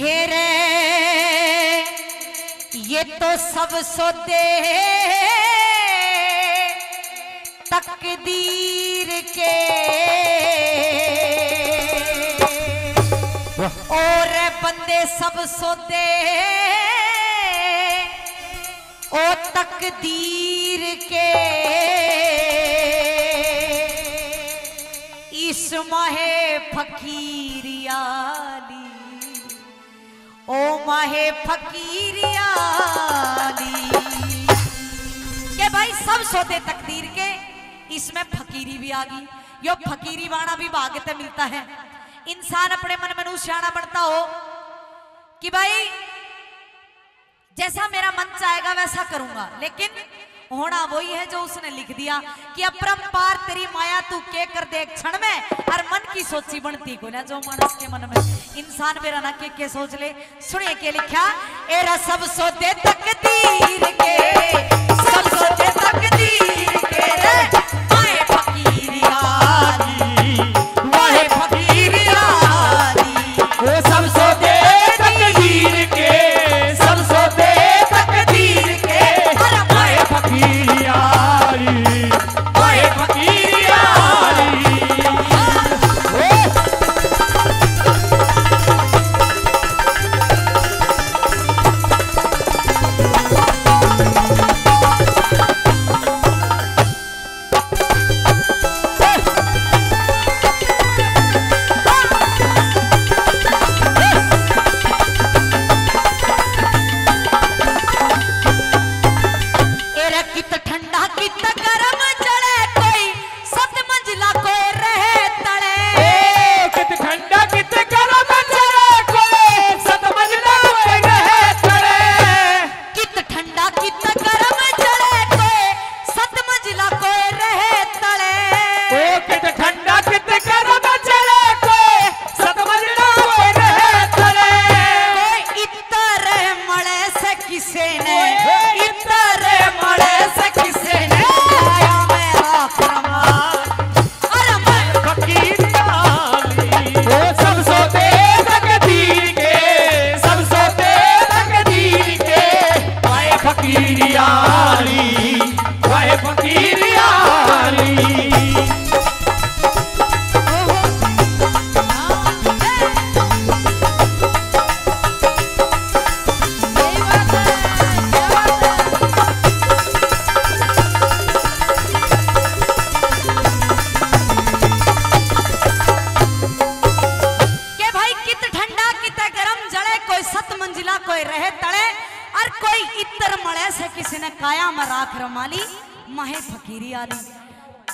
हेरे ये तो सब सौदे तकदीर के और बंदे सब सौदे ओ तकदीर के। इस माहे फकीरियाली ओ माहे फकीरियाली के भाई सब सौदे तकदीर के, इसमें फकीरी भी आ गई। यो फकीरी बाणा भी भाग्य मिलता है। इंसान अपने मन में सियाना बनता हो कि भाई जैसा मेरा मन चाहेगा वैसा करूंगा, लेकिन होना वही है जो उसने लिख दिया कि अपरंपार तेरी माया तू के कर दे क्षण में, और मन की सोची बनती को ना जो मानस के मन में इंसान मेरा ना के सोच ले। सुनिए के लिखा, एरा सब सौदे तकदीर के, सब सौदे तकदीर के रे माए फकीरियाली माए फकीरियाली। वो सब सौदे तकदीर के, सब सौदे तकदीर के, माए फकीरियाली माए फकीरियाली।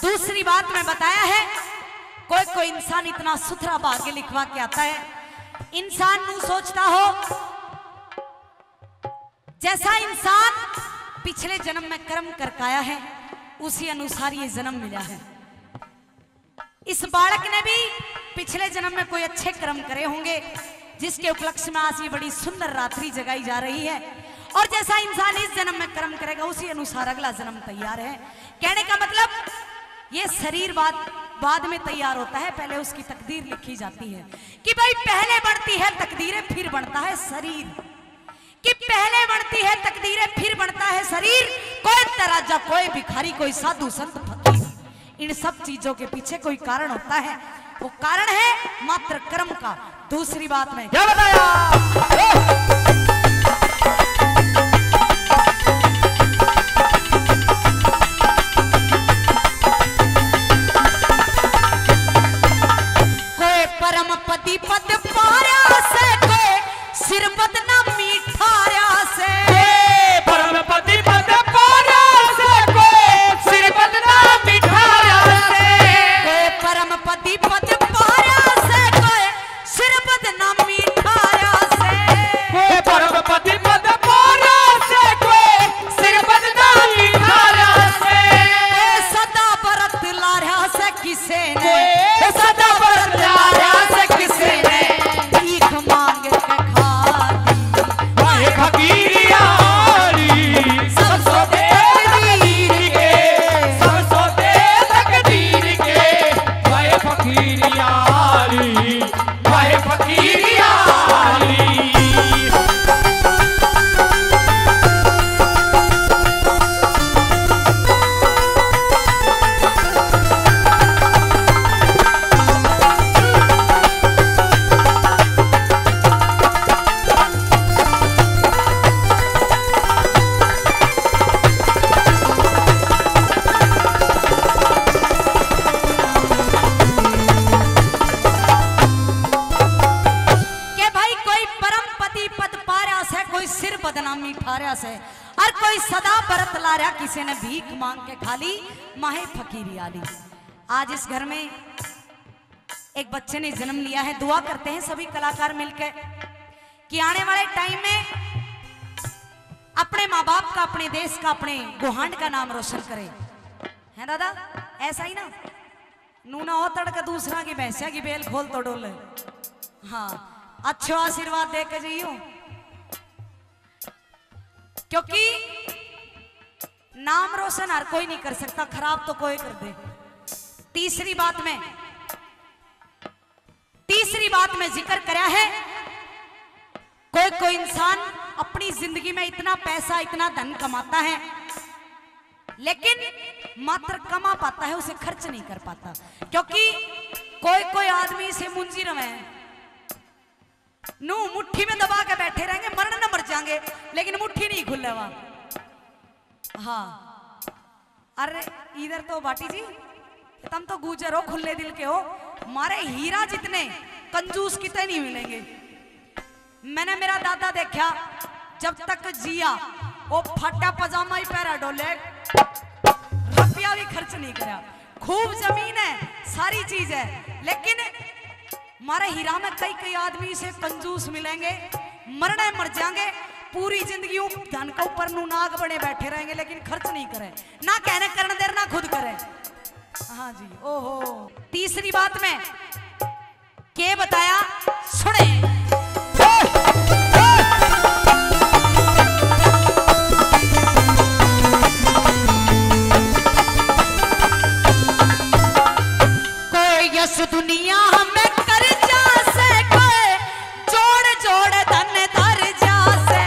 दूसरी बात में बताया है, कोई कोई इंसान इतना सुथरा भाग्य लिखवा के आता है, इंसान नू सोचता हो जैसा इंसान पिछले जन्म में कर्म करके आया है उसी अनुसार ये जन्म मिला है। इस बालक ने भी पिछले जन्म में कोई अच्छे कर्म करे होंगे, जिसके उपलक्ष्य में आज ये बड़ी सुंदर रात्रि जगाई जा रही है। और जैसा इंसान इस जन्म में कर्म करेगा उसी अनुसार अगला जन्म तैयार है। कहने का मतलब ये शरीर बाद में तैयार होता है, पहले उसकी तकदीर लिखी जाती है कि भाई पहले बढ़ती है तकदीरें फिर बनता है शरीर, कि पहले बढ़ती है तकदीरें फिर बनता है शरीर। कोई तराजा, कोई भिखारी, कोई साधु संत फकीर, इन सब चीजों के पीछे कोई कारण होता है, वो कारण है मात्र कर्म का। दूसरी बात में क्या बताया, परम पति पद पारा से, कोई सिर पद न मीठारा से, परम पति पद पारा से, कोई सिर पद न मीठारा से, कोई परम पति पद पारा से, कोई सिर पद न मीठारा बदनामी ठार्या से, और कोई सदा बरत लार्या किसी ने भीख मांग के खाली माहे फकीरी आली। आज इस घर में एक बच्चे ने जन्म लिया है। दुआ करते हैं सभी कलाकार मिलकर कि आने वाले टाइम में अपने माँ बाप का, अपने देश का, अपने गोहांड का नाम रोशन करे। है दादा ऐसा ही ना, नूना हो तड़का दूसरा की भैंसिया की बेल खोल तो डोले। हाँ अच्छो आशीर्वाद दे के जाइयो, क्योंकि नाम रोशन हर कोई नहीं कर सकता, खराब तो कोई कर दे। तीसरी बात में जिक्र कराया है, कोई इंसान अपनी जिंदगी में इतना पैसा, इतना धन कमाता है, लेकिन मात्र कमा पाता है, उसे खर्च नहीं कर पाता। क्योंकि कोई आदमी से मुंजी रवे नू मुट्ठी में दबा के बैठे रहेंगे, मरने न मर जाएंगे, लेकिन मुट्ठी नहीं खुले वहां। हाँ अरे इधर तो बाटी जी तुम तो गुजर हो, खुले दिल के हो, मारे हीरा जितने कंजूस कितने नहीं मिलेंगे। मैंने मेरा दादा देखा जब तक जिया वो फटा पजामा ही पहरा डोले, रुपया भी खर्च नहीं करा। खूब जमीन है, सारी चीज है, लेकिन हमारे हीरा में कई आदमी से कंजूस मिलेंगे, मरने मर जाएंगे, पूरी जिंदगी धन के ऊपर नाग बने बैठे रहेंगे, लेकिन खर्च नहीं करे, ना कहने करने देर ना खुद करे। हाँ जी ओहो। तीसरी बात में क्या बताया सुने, कोई यस दुनिया में कर जा से, कोई जोड़ जोड़ धन धर जा से,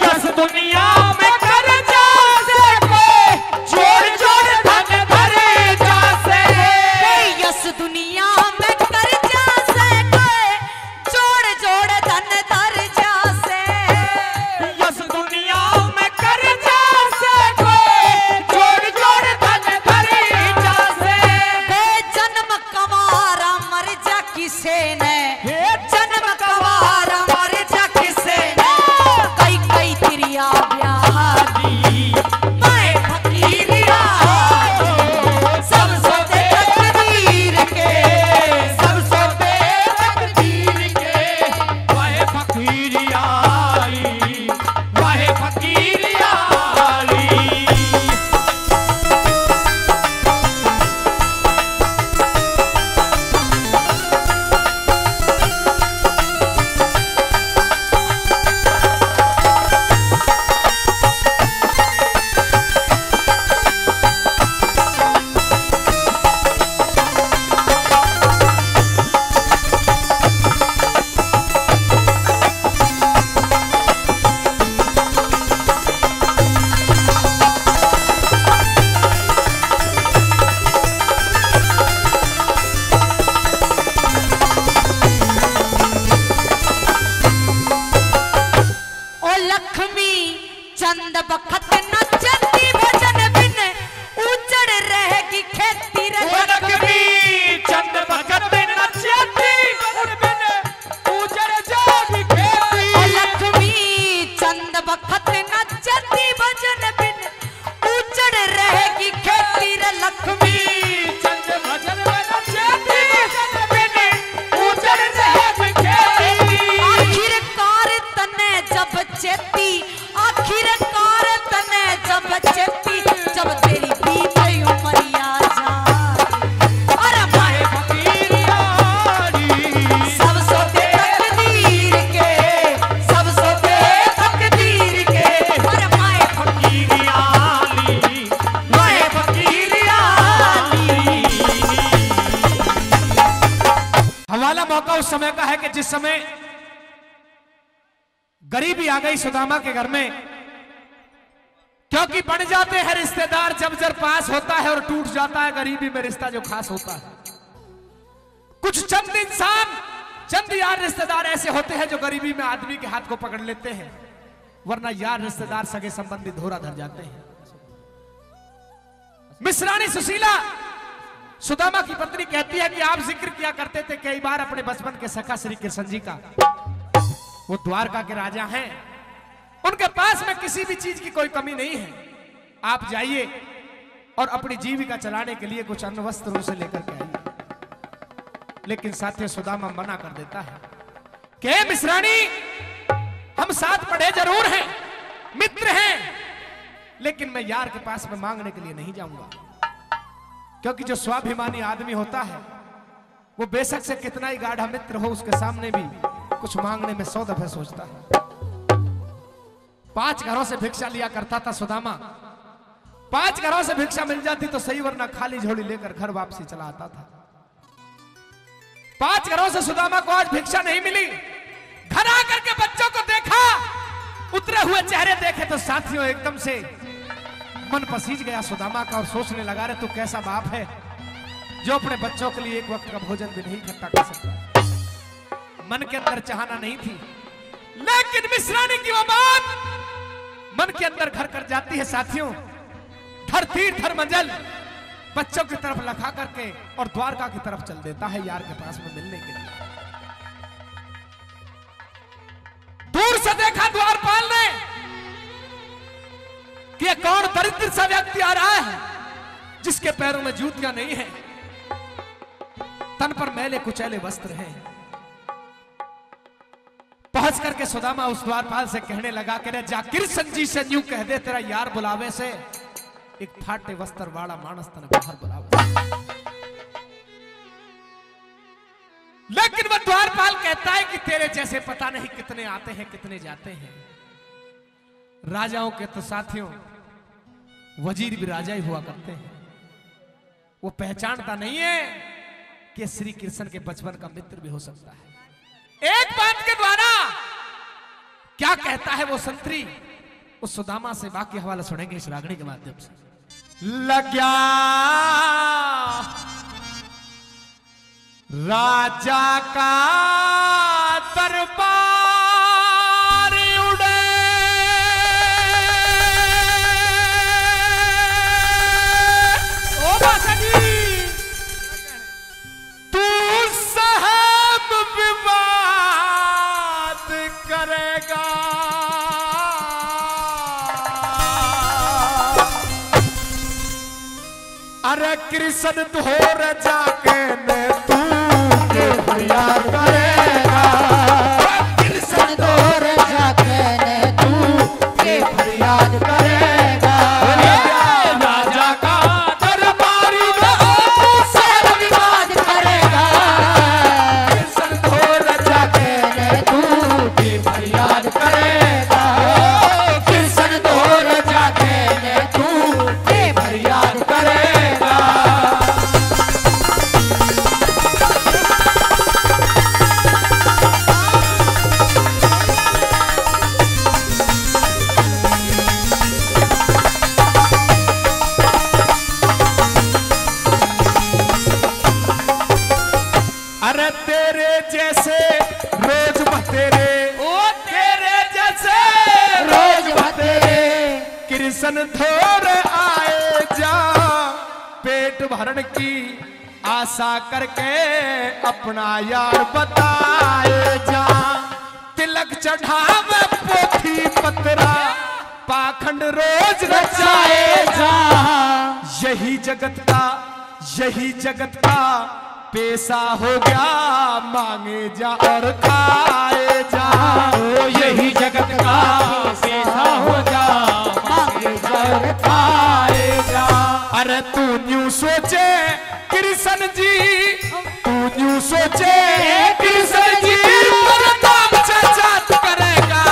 यस दुनिया में कर जा से, कोई जोड़ जोड़ धन धर जा से, कोई यस दुनिया में कर जा से, कोई जोड़ जोड़ धन धर जा से, यस दुनिया में कर जा से, कोई जोड़ जोड़ धन धर जा से, कोई जन्म कवारा मर जा किसे ने, जन्म कवारा मर जा किसे ने, कई तिरिया ब्याह दी मैं फकीरिया, सब सोते तकदीर के, सब सोते तकदीर के, वाहे फकीरिया आली, वाहे फकीरिया आली। ओ लक्ष्मी चंद बखत नचती भजन बिन, उजड़ रहेगी खेती रे लक्ष्मी चंद भगत नचती भजन बिन, उजड़ जागी खेती। ओ लक्ष्मी चंद बखत नचती भजन बिन, उजड़ रहेगी खेती रे लक्ष्मी, चंद भजन नचती भजन बिन, उजड़ जागी खेती। आखिरकार तने जब चेती, आखिरकार तने जब चेती, जब तेरी बीती उमरिया जा, अरे माए फकीरिया आली, सब सोते तकदीर के, सब सोते तकदीर के, अरे माए फकीरिया आली, वाहे फकीरिया आली। हमारा मौका उस समय का है कि जिस समय गरीबी आ गई सुदामा के घर में, क्योंकि बन जाते हैं रिश्तेदार जब जब पास होता है, और टूट जाता है गरीबी में रिश्ता जो खास होता है। कुछ चंद इंसान, चंद यार रिश्तेदार ऐसे होते हैं जो गरीबी में आदमी के हाथ को पकड़ लेते हैं, वरना यार रिश्तेदार सगे संबंधी धोरा धर जाते हैं। मिश्रानी सुशीला सुदामा की पत्नी कहती है कि आप जिक्र किया करते थे कई बार अपने बचपन के सखा श्री कृष्ण जी का, वो द्वारका के राजा हैं, उनके पास में किसी भी चीज की कोई कमी नहीं है। आप जाइए और अपनी जीविका चलाने के लिए कुछ अन्न वस्त्र उसे लेकर के आइए। लेकिन साथी सुदामा मना कर देता है कि मिश्राणी, हम साथ पढ़े जरूर हैं, मित्र हैं, लेकिन मैं यार के पास में मांगने के लिए नहीं जाऊंगा। क्योंकि जो स्वाभिमानी आदमी होता है वो बेशक से कितना ही गाढ़ा मित्र हो, उसके सामने भी कुछ मांगने में 100 दफे सोचता है। 5 घरों से भिक्षा लिया करता था सुदामा। 5 घरों से भिक्षा मिल जाती तो सही, वरना खाली झोली लेकर घर वापसी चला आता था। 5 घरों से सुदामा को आज भिक्षा नहीं मिली। घर आकर के बच्चों को देखा, उतरे हुए चेहरे देखे तो साथियों एकदम से मन पसीज गया सुदामा का और सोचने लगा, रे तू कैसा बाप है जो अपने बच्चों के लिए एक वक्त का भोजन भी नहीं इकट्ठा कर सकता। मन के अंदर चाहना नहीं थी, लेकिन मिश्राणी की वो बात मन के अंदर घर कर जाती है। साथियों, धर तीर धर मंजल बच्चों की तरफ लखा करके और द्वारका की तरफ चल देता है यार के पास में मिलने के लिए। दूर से देखा द्वारपाल ने कि ये कौन दरिद्र सा व्यक्ति आ रहा है जिसके पैरों में जूतियां नहीं है, तन पर मैले कुचैले वस्त्र हैं। पहुंच करके सुदामा उस द्वारपाल से कहने लगा कि रे जा कृष्ण जी से यूं कह दे, तेरा यार बुलावे से एक फाटे वस्त्र वाला मानस तने बाहर बुलावे। लेकिन वह द्वारपाल कहता है कि तेरे जैसे पता नहीं कितने आते हैं कितने जाते हैं। राजाओं के तो साथियों वजीर भी राजा ही हुआ करते हैं। वो पहचानता नहीं है कि श्री कृष्ण के बचपन का मित्र भी हो सकता है। एक बात के द्वारा क्या कहता है वो संतरी, उस सुदामा से बाकी हवाला सुनेंगे इस रागनी के माध्यम से। लग्या राजा का दरबार उड़े, ओ बादशाह जी तू साहब विवाद करेगा। अरे कृष्ण धोर जाके ने तू के फरियाद करेगा। कृष्ण धोर जाके ने तू के फरियाद करेगा। राजा का दरबारी तू सब विवाद करेगा। कृष्ण धोर जाके ने तू के फरियाद करेगा। कृष्ण धोर जाके ने तू के फरियाद करेगा। अरे तेरे जैसे रोज बतेरे, ओ तेरे जैसे रोज बतेरे कृष्ण धोर आए जा। पेट भरण की आशा करके अपना यार बताए जा। तिलक चढ़ावे पोथी पतरा पाखंड रोज रचाए जा। यही जगत का पैसा हो गया, मांगे जा और खाए जा। ओ यही जगत का पैसा हो जा, मांगे जा और खाए जा। अरे तू न्यू सोचे कृष्ण जी, तू न्यू सोचे कृष्ण जी, तेरा नाम चर्चा करेगा।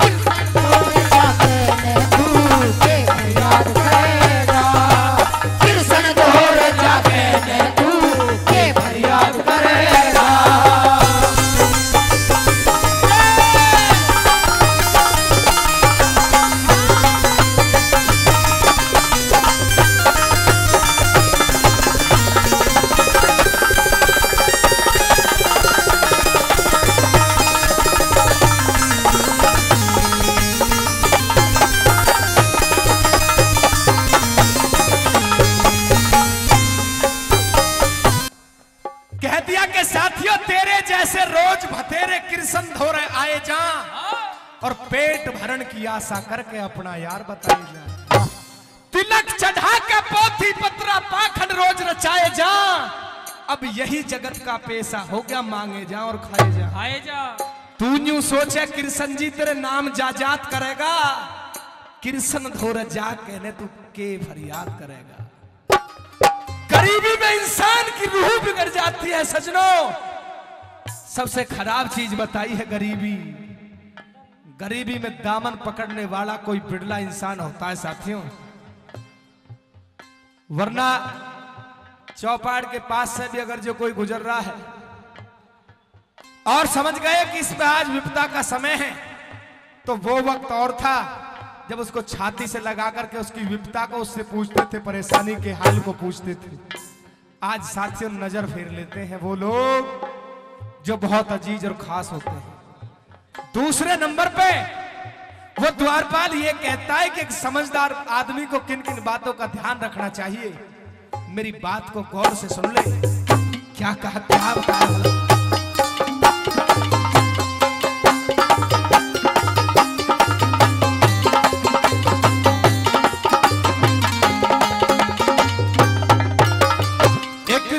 कृष्ण धोर जाके तू के फरियाद करेगा। कह दिया कि साथियों तेरे जैसे रोज भतेरे कृष्ण धोरे आए जा। और पेट भरण की आशा करके अपना यार बताए जा। तिलक चढ़ा के पोथी पत्रा पाखंड रोज रचाए जा। अब यही जगत का पेशा हो गया, मांगे जा और खाए जा। खाए जा। तू यूं सोचे कृष्ण जी तेरे नाम जाजात करेगा, कृष्ण धोर जा कहने तू के फरियाद करेगा। गरीबी में इंसान की रूह बिगड़ जाती है सजनों। सबसे खराब चीज बताई है गरीबी। गरीबी में दामन पकड़ने वाला कोई बिरला इंसान होता है साथियों, वरना चौपाड़ के पास से भी अगर जो कोई गुजर रहा है और समझ गए कि इसमें आज विपदा का समय है, तो वो वक्त और था जब उसको छाती से लगा करके उसकी विपदा को उससे पूछते थे, परेशानी के हाल को पूछते थे। आज साथियों नजर फेर लेते हैं वो लोग जो बहुत अजीज और खास होते हैं। दूसरे नंबर पे वो द्वारपाल ये कहता है कि एक समझदार आदमी को किन किन बातों का ध्यान रखना चाहिए। मेरी बात को गौर से सुन ले। क्या कहा, क्या बताया?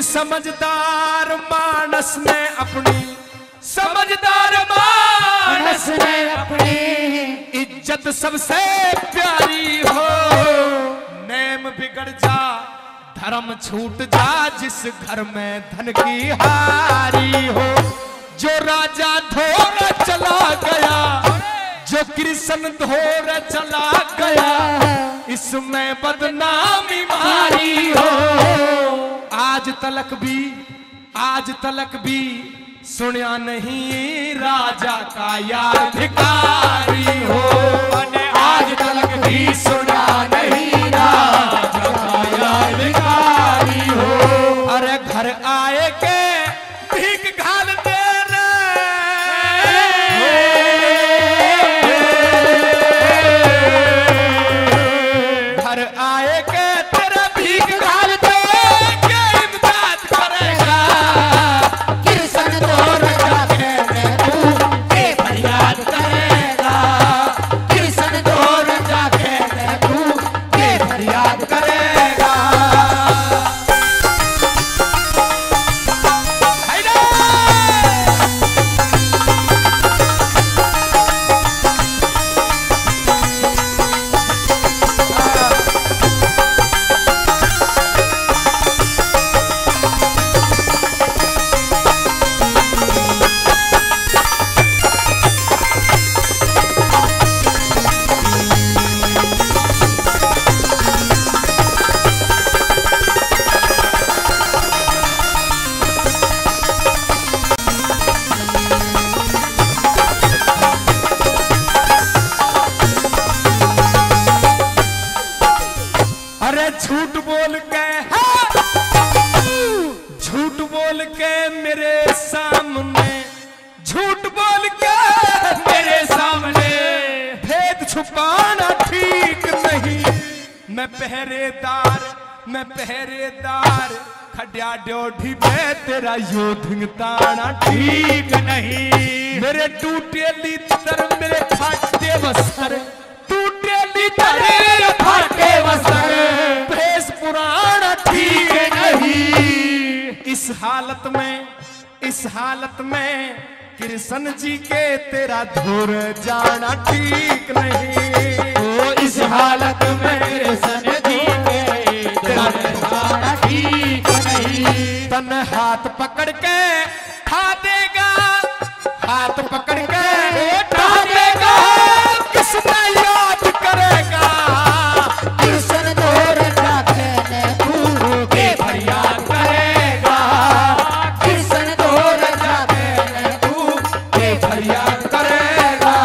समझदार मानस ने अपनी, समझदार मानस ने अपनी इज्जत सबसे प्यारी हो। नेम बिगड़ जा, धर्म छूट जा, जिस घर में धन की हारी हो। जो राजा धोर चला गया, जो कृष्ण धोर चला गया, इसमें बदनामी मारी हो। आज तलक भी सुनिया नहीं राजा का यार भिखारी हो। आज तलक भी सुना नहीं राजा का यार भिखारी हो। अरे घर आए के भीख घाल दे घर आए के तेरा भीख घाल दे। बोल के मेरे सामने, झूठ बोल के मेरे सामने, भेद छुपाना ठीक नहीं। मैं पहरेदार खड्या ड्योढ़ी पे तेरा योधिंग ताना ठीक नहीं। मेरे टूटे लीतर मेरे फाटे वस्त्र, टूटे लीतर फाटे वस्त्र, भेष पुराना ठीक नहीं। इस हालत में कृष्ण जी के तेरा धुर जाना ठीक नहीं। ओ इस हालत में कृष्ण जी के तेरा जाना ठीक नहीं। तन हाथ पकड़ के खा देगा, हाथ पकड़ के खा देगा, किसने याद करेगा। कृष्ण धोर जाके तू के फरियाद करेगा, कृष्ण धोर जाके तू के फरियाद करेगा।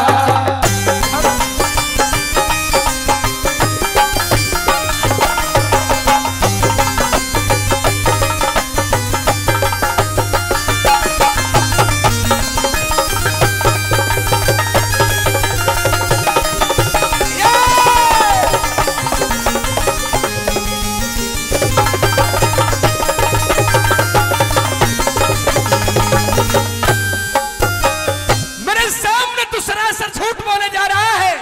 मेरे सामने तू सरासर झूठ बोल होने जा रहा है।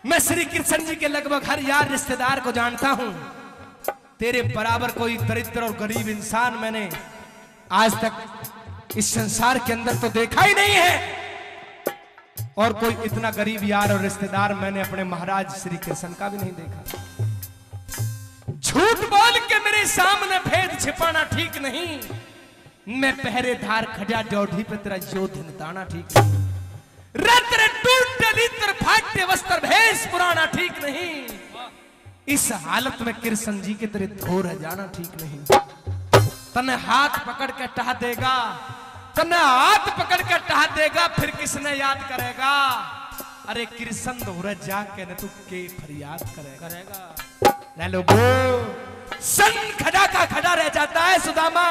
मैं श्री कृष्ण जी के लगभग हर यार रिश्तेदार को जानता हूं। तेरे बराबर कोई दरिद्र और गरीब इंसान मैंने आज तक इस संसार के अंदर तो देखा ही नहीं है, और कोई इतना गरीब यार और रिश्तेदार मैंने अपने महाराज श्री कृष्ण का भी नहीं देखा। झूठ बोल के मेरे सामने भेद छिपाना ठीक नहीं। मैं पहरेदार खड़ा ड्योढ़ी पे तेरा योद्ध निताना ठीक नहीं। रत्र टूट लित्र फाट्य वस्त्र भेष पुराना ठीक नहीं। इस हालत में कृष्ण जी के तेरे थोर है जाना ठीक नहीं। तने हाथ पकड़ के टहा देगा, तने हाथ पकड़ के टहा देगा, फिर किसने याद करेगा। अरे कृष्ण दोहरे जाके न तू के फरियाद करेगा। ले लो वो सन खड़ा का खड़ा रह जाता है सुदामा।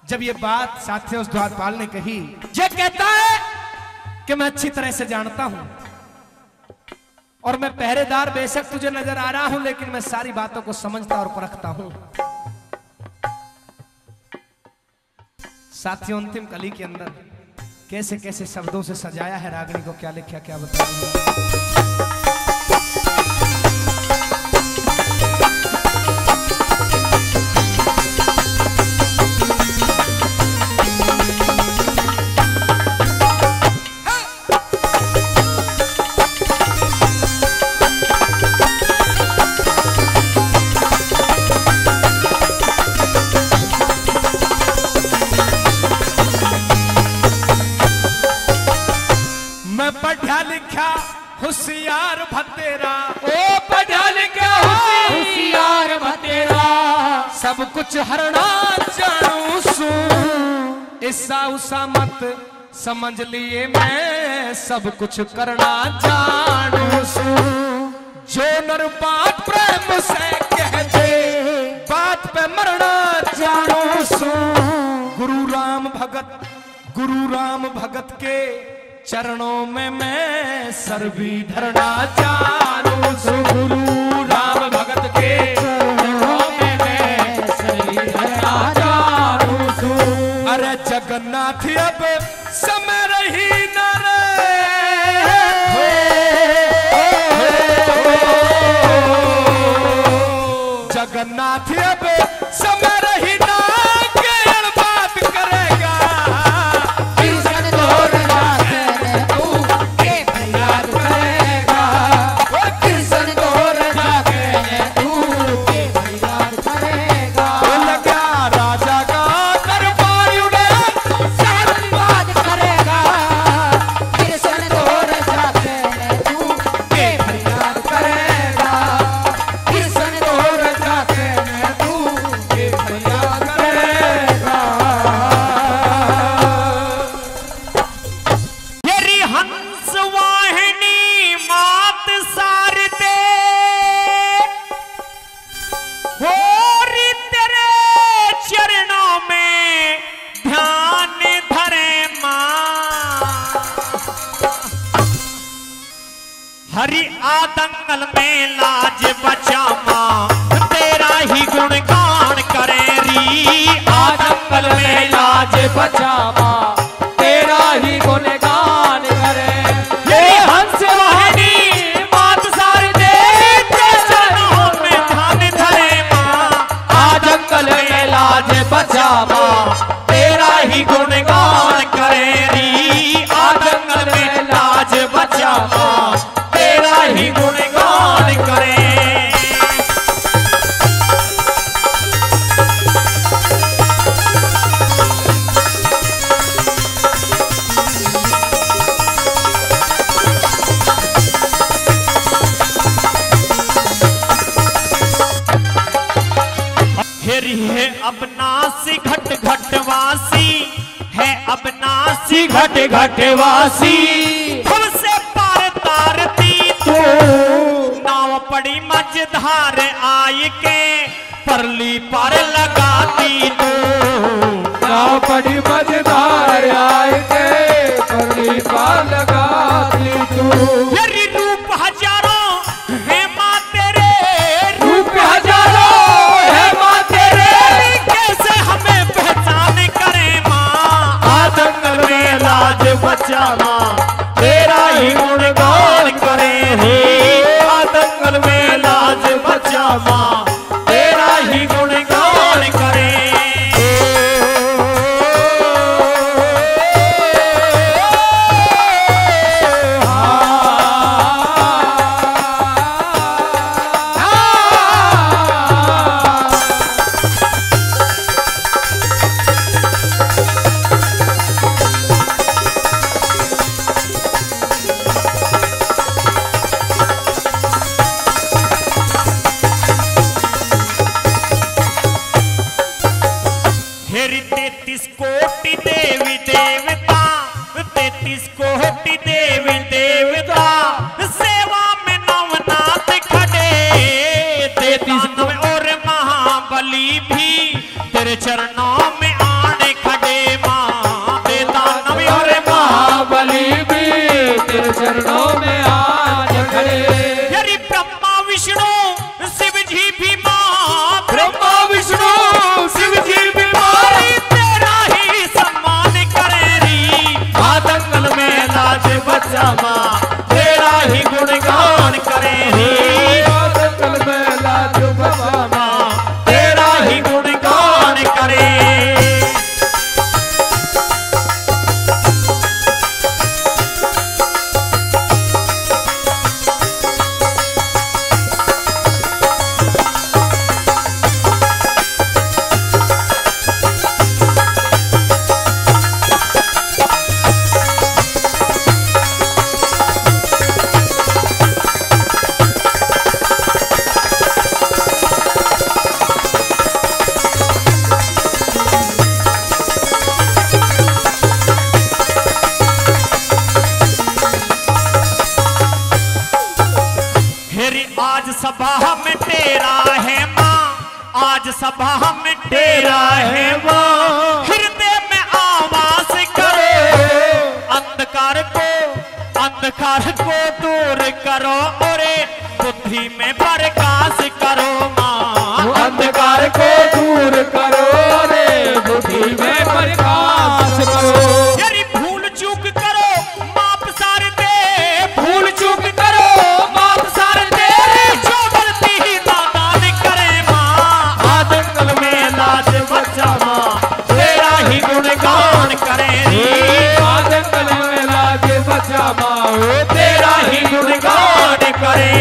जब ये बात साथियों उस द्वारपाल ने कही, ये कहता है कि मैं अच्छी तरह से जानता हूं और मैं पहरेदार बेशक तुझे नजर आ रहा हूं, लेकिन मैं सारी बातों को समझता और परखता हूं। साथियों अंतिम कली के अंदर कैसे कैसे शब्दों से सजाया है रागिनी को, क्या लिखा क्या बताऊंगा। पढ़ा लिखा होशियार भतेरा, ओ पढ़ा लिखा होशियार भतेरा, सब कुछ हरना जानू सू। ऐसा उसा मत समझ लिए मैं सब कुछ करना जानू सू। जो नर बात प्रेम से कह दे बात पे मरना जानू सू। गुरु राम भगत के चरणों में मैं सर भी धरना जानू सू। गुरु राम भगत के चरणों में मैं सर भी धरना जानू सू। अरे जगन्नाथ अब समय रही न रे, जगन्नाथ अब समय रही ना केवल बात करेगा। हरि आदंगल में लाज बचामा तेरा ही गुणगान करे री। आदंगल में लाज बचामा तेरा ही गुणगान करे। ये हंस वाहिनी मात सार दे चरणों में ध्यान धरे माँ। आदंगल में लाज बचामा तेरा ही गुणगान करे री। आदंगल में लाज बचामा तेरा ही गुणगान करे। हेरी है अबनासी घट घटवासी, है अबनासी घट घटवासी। हमसे पार तारती तू नाव पड़ी मझधार आई के परली पार लगाती तू। नाव पड़ी मझधार आई के परली पार लगाती तू। हेरी रूप हजारों है माँ तेरे, रूप हजारों है माँ तेरे। कैसे हमें पहचान करे माँ। आदंगल में लाज बचाना तेरा ही गुणगान करे रे। दंगल में लाज बचा माँ तेरा ही गुणगान करे। हेरी 33 कोटि देवी देवता 33 कोटि देवी देवता सेवा में नवनाथ खड़े। 33 और महाबली भी तेरे चरणों में आने खड़े माँ। 33 और महाबली भी तेरे चरणों में आने खड़े। हेरी ब्रह्मा विष्णु शिव जी भी माँ। ब्रह्मा विष्णु शिव जी भी दंगल में लाज बचा माँ तेरा ही गुणगान करे रे। दंगल में लाज बचा माँ तेरा ही गुणगान करे। आज सभा में तेरा है माँ। आज सभा में तेरा है माँ। हृदय में आवाज करो अंधकार को दूर करो और बुद्धि में प्रकाश करो माँ। अंधकार को दूर करो रे बुद्धि में प्रकाश करो। यदि भूल चूक करो माप सार दे। भूल चूक करो माप सार दे। जो गलती ही नादान करे माँ। दंगल में लाज बचा माँ तेरा ही गुणगान करे रे। दंगल में लाज बचा माँ तेरा ही गुणगान करे।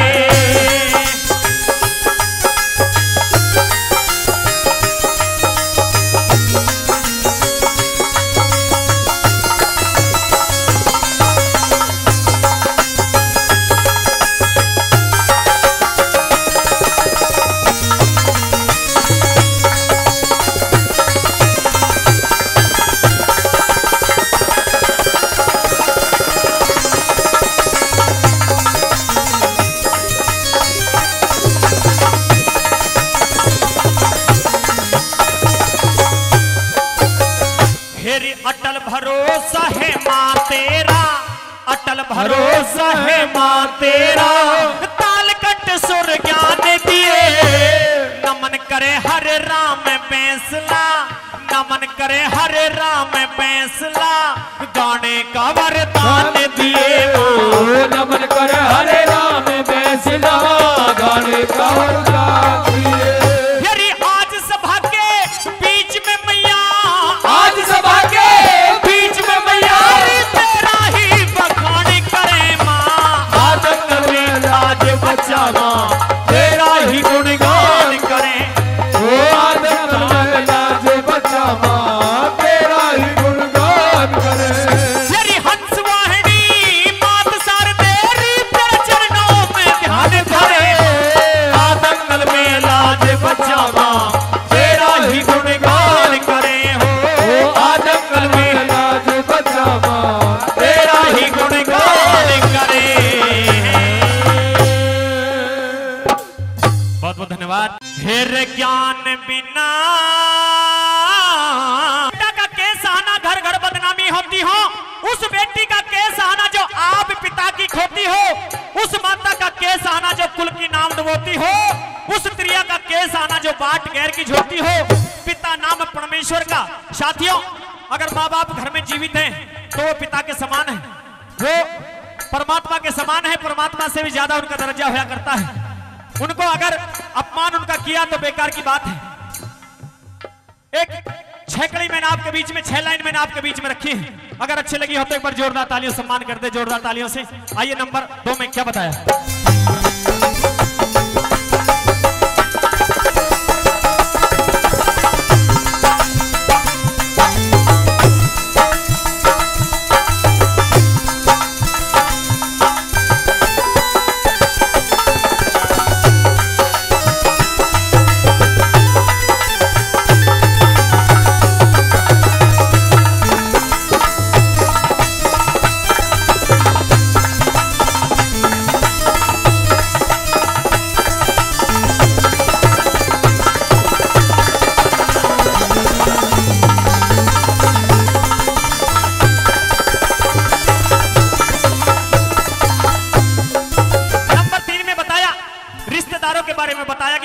अटल भरोसा है माँ तेरा। अटल भरोसा है माँ तेरा। ताल कट सुर ज्ञान दिए। नमन करे हर राम फैसला। नमन करे हर राम फैसला। गाने का वरदान दिए। नमन करे हरे राम फैसला। गाने का वरदान दिए। यदि आज सभा के बीच में मैया। आज सभा के बीच में मैया तेरा ही बखान करे माँ। दंगल में लाज बचा माँ तेरा ही गुणगान करे। दंगल में लाज बचा माँ तेरा ही गुणगान करे। यदि हंस वाहिनी मात सार तेरी तेरे चरणों में ध्यान धरे। दंगल में लाज बचा माँ तेरा ही गुणगान करे। दंगल में लाज बचा माँ तेरा ही गुणगान करे। बहुत बहुत धन्यवाद। फिर ज्ञान बिना बेटा का केस आना घर घर बदनामी होती हो। उस बेटी का केस आना जो आप पिता की खोती हो। उस माता का केस आना जो कुल की नाम डुबोती हो। उस स्त्रिया का केस आना जो बाट गैर की झोती हो। पिता नाम परमेश्वर का। साथियों, अगर माँ बाप घर में जीवित हैं तो वो पिता के समान है। वो परमात्मा के समान है, परमात्मा से भी ज्यादा उनका दर्जा हुआ करता है। उनको अगर अपमान उनका किया तो बेकार की बात है। एक 6 कड़ी मैंने आपके बीच में, 6 लाइन मैंने आपके बीच में रखी है। अगर अच्छी लगी हो तो एक बार जोरदार तालियों से सम्मान कर दे, जोरदार तालियों से। आइए नंबर 2 में क्या बताया।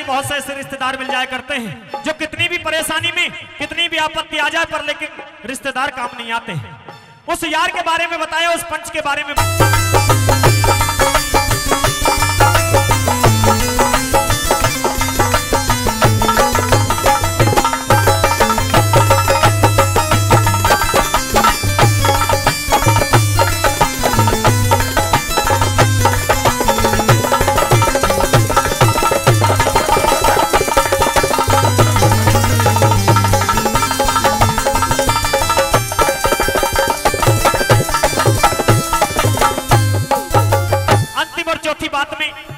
बहुत से ऐसे रिश्तेदार मिल जाया करते हैं जो कितनी भी परेशानी में, कितनी भी आपत्ति आ जाए पर लेकिन रिश्तेदार काम नहीं आते। उस यार के बारे में बताया, उस पंच के बारे में।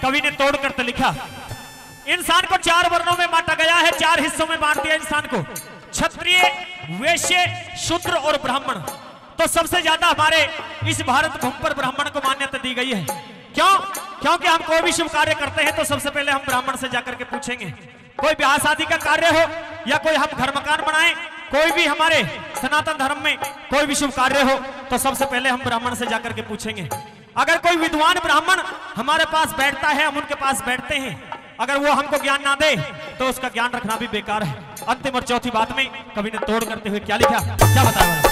कवि ने तोड़ करके लिखा, इंसान को 4 वर्णों में बांटा गया है, 4 हिस्सों में बांट दिया इंसान को, क्षत्रिय, वैश्य, शूद्र और ब्राह्मण। तो सबसे ज्यादा हमारे इस भारत भूमि पर ब्राह्मण को मान्यता दी गई है। क्यों? क्योंकि हम कोई भी शुभ कार्य करते हैं तो सबसे पहले हम ब्राह्मण से जाकर के पूछेंगे। कोई ब्याह शादी का कार्य हो या कोई हम घर मकान बनाए, कोई भी हमारे सनातन धर्म में कोई भी शुभ कार्य हो तो सबसे पहले हम ब्राह्मण से जाकर के पूछेंगे। अगर कोई विद्वान ब्राह्मण हमारे पास बैठता है, हम उनके पास बैठते हैं, अगर वो हमको ज्ञान ना दे तो उसका ज्ञान रखना भी बेकार है। अंतिम और चौथी बात में कवि ने तोड़ करते हुए क्या लिखा, क्या बताया।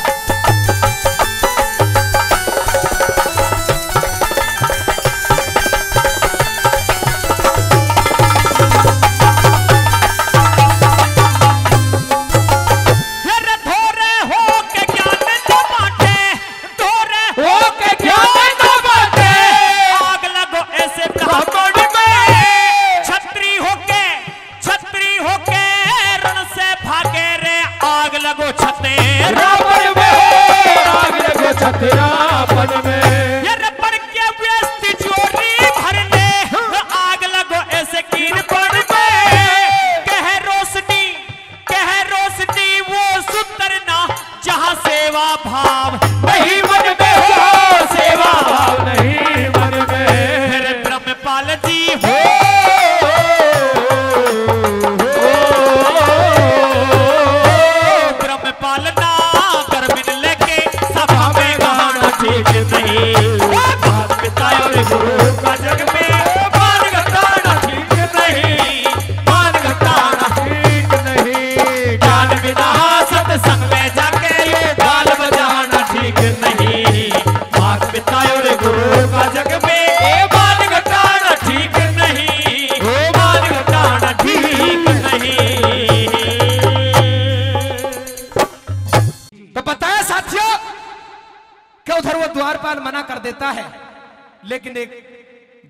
लेकिन एक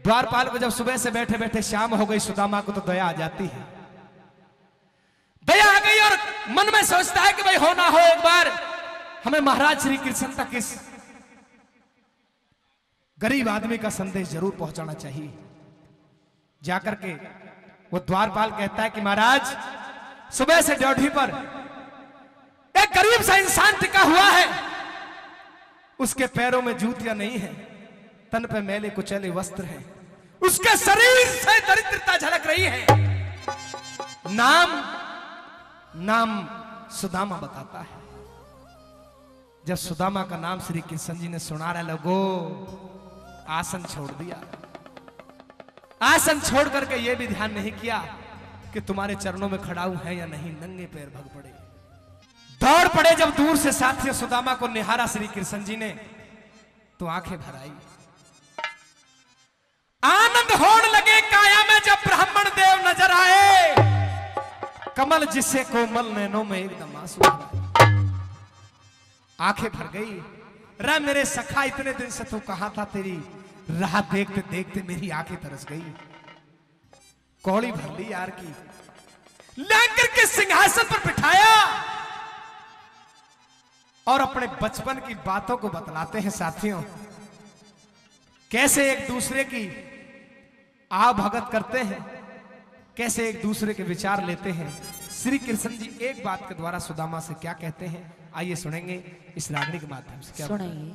द्वारपाल को जब सुबह से बैठे बैठे शाम हो गई, सुदामा को तो दया आ जाती है। दया आ गई और मन में सोचता है कि भाई हो ना हो एक बार हमें महाराज श्री कृष्ण तक इस गरीब आदमी का संदेश जरूर पहुंचाना चाहिए। जाकर के वो द्वारपाल कहता है कि महाराज सुबह से ड्यूटी पर एक गरीब सा इंसान टिका हुआ है, उसके पैरों में जूतियां नहीं है, तन पे मैले कुचले वस्त्र हैं, उसके शरीर से दरिद्रता झलक रही है। नाम सुदामा बताता है। जब सुदामा का नाम श्री कृष्ण जी ने सुना रहे लोगो, आसन छोड़ दिया। आसन छोड़ करके यह भी ध्यान नहीं किया कि तुम्हारे चरणों में खड़ा हूं है या नहीं, नंगे पैर भग पड़े, दौड़ पड़े। जब दूर से साथी सुदामा को निहारा श्री कृष्ण जी ने तो आंखें भर आई। अंत होने लगे काया में जब ब्राह्मण देव नजर आए, कमल जिसे कोमल नैनों में एकदम आंसू आंखें भर गई। रे मेरे सखा इतने दिन से तू कहां था, तेरी राह देखते देखते मेरी आंखें तरस गई। कौड़ी भर ली यार की, लेकर के सिंहासन पर बिठाया और अपने बचपन की बातों को बतलाते हैं साथियों, कैसे एक दूसरे की भगत करते हैं, कैसे एक दूसरे के विचार लेते हैं। श्री कृष्ण जी एक बात के द्वारा सुदामा से क्या कहते हैं, आइए सुनेंगे इस रागनी के माध्यम से। क्या सुनाइए।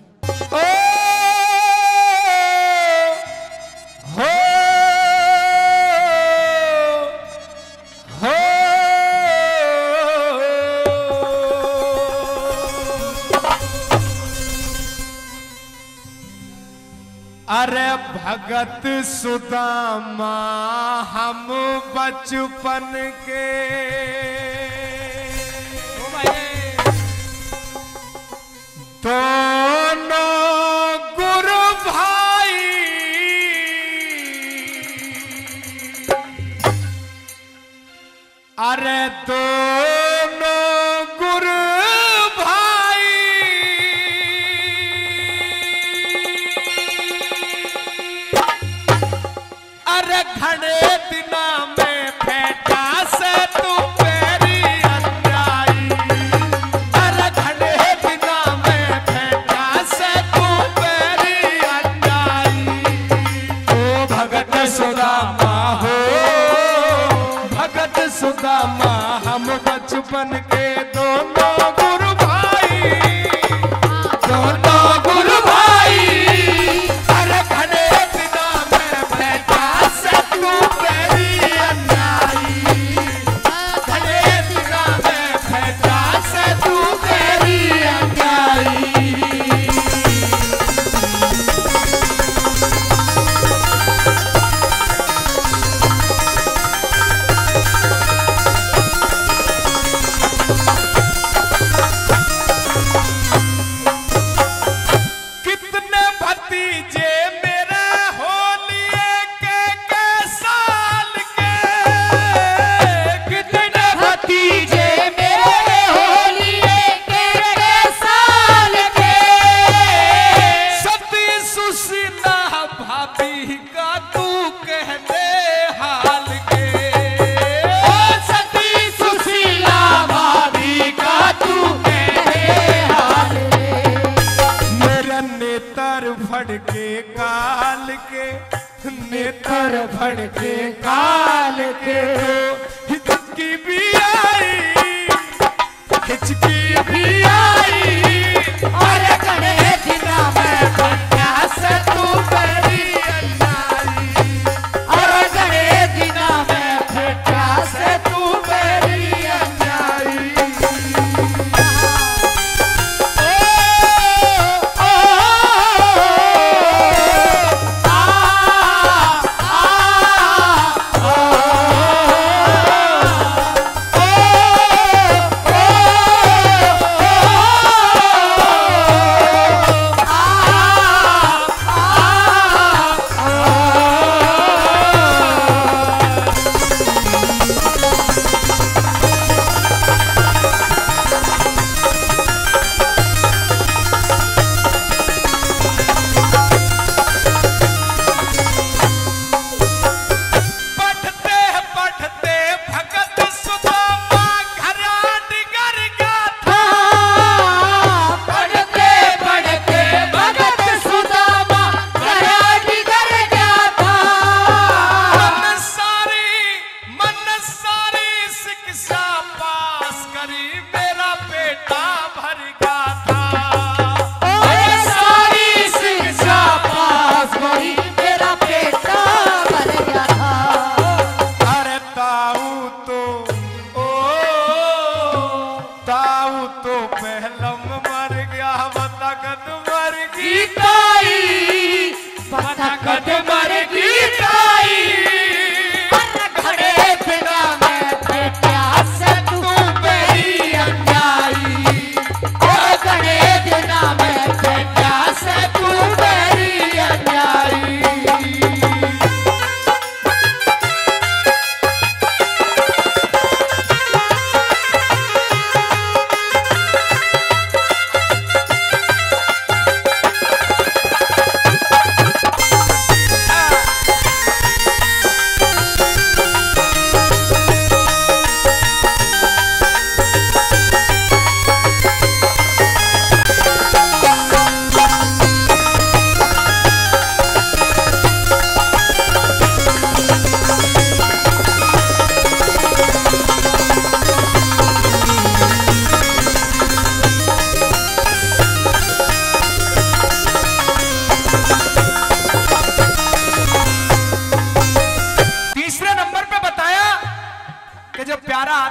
अरे भगत सुदामा हम बचपन के दोनों गुरु भाई, अरे दोनों गुरु घने दिना में फेटा से तू मेरी अन्यायी, अरे घने दिना में फेटा से तू मेरी अन्यायी। ओ भगत सुदामा हो, भगत सुदामा हम बचपन के दोनों गुरु भाई, दोनों गुरु भाई। अरे घने दिना में फेटा तू मेरी अन्यायी, घने दिना में फेटा से तू मेरी अन्यायी। कितने भतीजे मेरे होलिए के साल के, कितने भतीजे मेरे होलिए के साल के। सती सुशीला भाभी का तू कहने हाल के, सती सुशीला भाभी का तू कहने हाल के। मेरा नेतर फड़के काल के, नेतर फड़के काल के। हिचकी भी आई, हिचकी भी आई, और घने दिना में फेटा से तू मेरी अन्यायी, और घने दिना में फेटा से तू मेरी अन्यायी।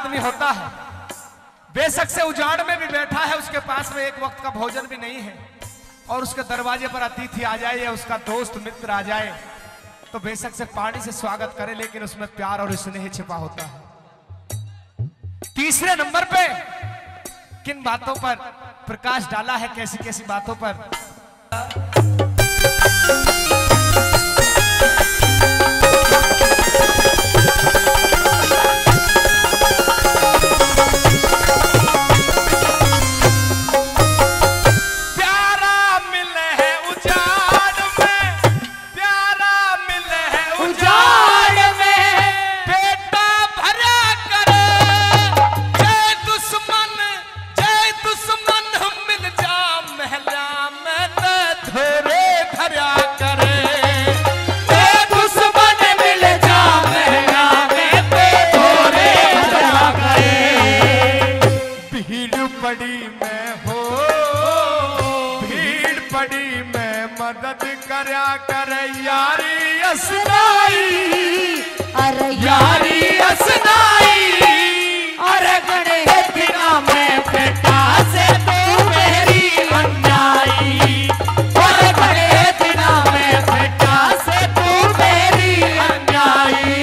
आदमी होता है, बेशक से उजाड़ में भी बैठा है, उसके पास में एक वक्त का भोजन भी नहीं है, और उसके दरवाजे पर अतिथि आ जाए या उसका दोस्त मित्र आ जाए तो बेशक से पानी से स्वागत करे, लेकिन उसमें प्यार और स्नेह छिपा होता है। तीसरे नंबर पे किन बातों पर प्रकाश डाला है, कैसी कैसी बातों पर। मदद करया कर यारी असनाई, अरे यारी असनाई, अरे बड़े दिना में बेटा से तू मेरी अन्याई, अरे बड़े दिना में बेटा से तू मेरी अन्याई।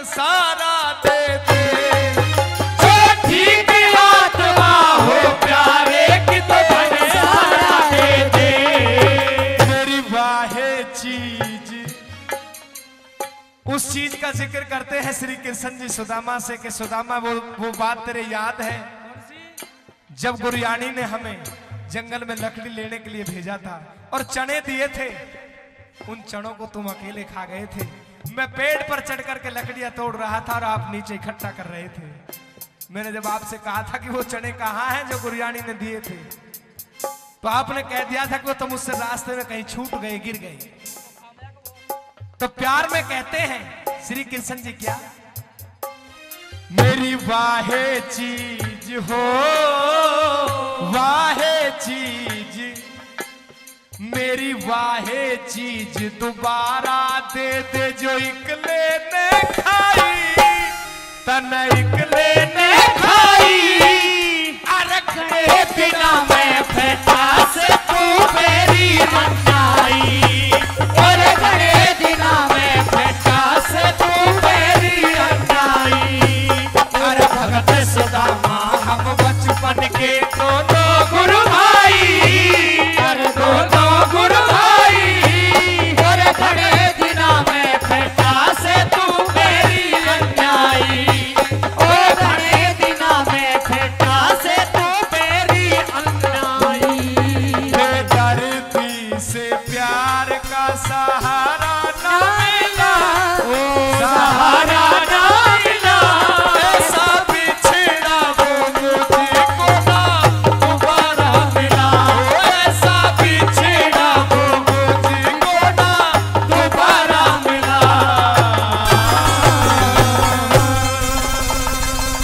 सारा दे दे, जो ठीक आत्मा हो प्यारे की तो धन सारा दे दे। मेरी वाहे चीज, उस चीज का जिक्र करते हैं श्री कृष्ण जी सुदामा से कि सुदामा वो बात तेरे याद है जब गुरयानी ने हमें जंगल में लकड़ी लेने के लिए भेजा था और चने दिए थे, उन चनों को तुम अकेले खा गए थे। मैं पेड़ पर चढ़ करके लकड़ियां तोड़ रहा था और आप नीचे इकट्ठा कर रहे थे। मैंने जब आपसे कहा था कि वो चने कहाँ हैं जो गुरयानी ने दिए थे, तो आपने कह दिया था कि वो तो मुझसे रास्ते में कहीं छूट गए, गिर गए। तो प्यार में कहते हैं श्री कृष्ण जी क्या, मेरी वाहे चीज हो वाहे चीज, मेरी वाहे चीज दोबारा दे दे जो इकले ने खाई, तन इकले ने खाई। अरखड़े दिना में बेटा से तू मेरी अन्याई, और बड़े दिना में बेटा से तू मेरी अन्याई। अरे भगत सुदामा हम बचपन के दोनों गुरु भाई, अरे दोनों गुरु भाई, और बड़े दिना में बेटा से तू मेरी अन्याई, और बड़े दिना में बेटा से तू मेरी अन्याई। बेदर्दी से प्यार का सहारा ना